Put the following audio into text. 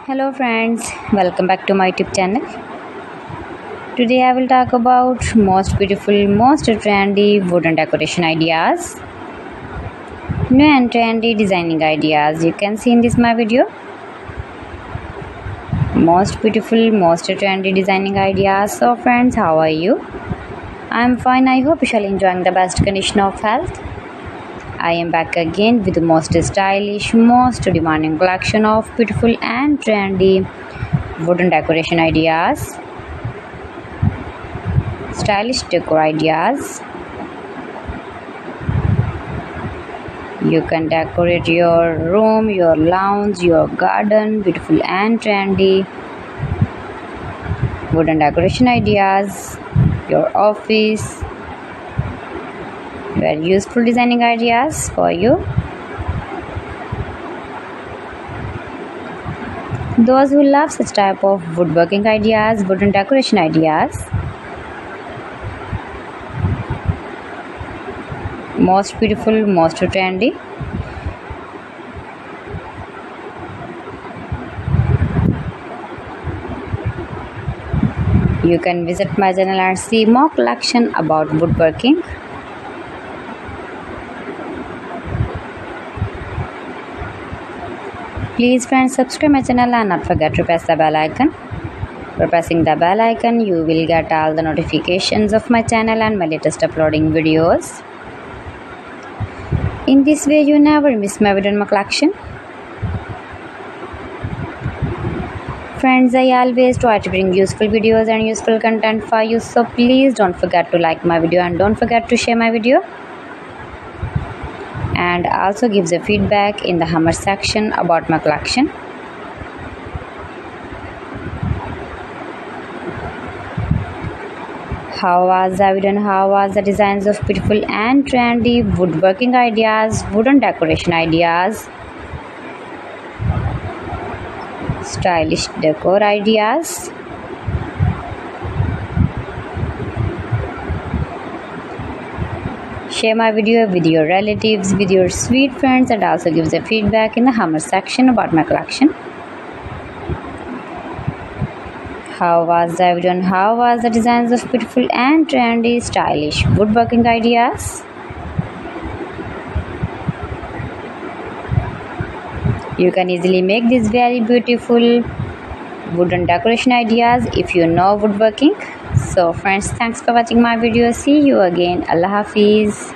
Hello friends, welcome back to my YouTube channel. Today I will talk about most beautiful, most trendy wooden decoration ideas. New and trendy designing ideas you can see in this my video. Most beautiful, most trendy designing ideas. So friends, how are you? I am fine. I hope you shall enjoying the best condition of health. I am back again with the most stylish, most demanding collection of beautiful and trendy wooden decoration ideas, stylish decor ideas. You can decorate your room, your lounge, your garden, beautiful and trendy wooden decoration ideas, your office. Very useful designing ideas for you. Those who love such type of woodworking ideas, wooden decoration ideas. Most beautiful, most trendy. You can visit my channel and see more collection about woodworking. Please friends, subscribe my channel and not forget to press the bell icon. For pressing the bell icon, you will get all the notifications of my channel and my latest uploading videos. In this way, you never miss my video in my collection. Friends, I always try to bring useful videos and useful content for you. So please don't forget to like my video and don't forget to share my video. And also gives a feedback in the comment section about my collection. How was the video and how was the designs of beautiful and trendy woodworking ideas, wooden decoration ideas, stylish decor ideas. Share my video with your relatives, with your sweet friends, and also gives a feedback in the comment section about my collection. How was the video and how was the designs of beautiful and trendy stylish woodworking ideas? You can easily make these very beautiful wooden decoration ideas if you know woodworking. So friends, thanks for watching my video. See you again. Allah Hafiz.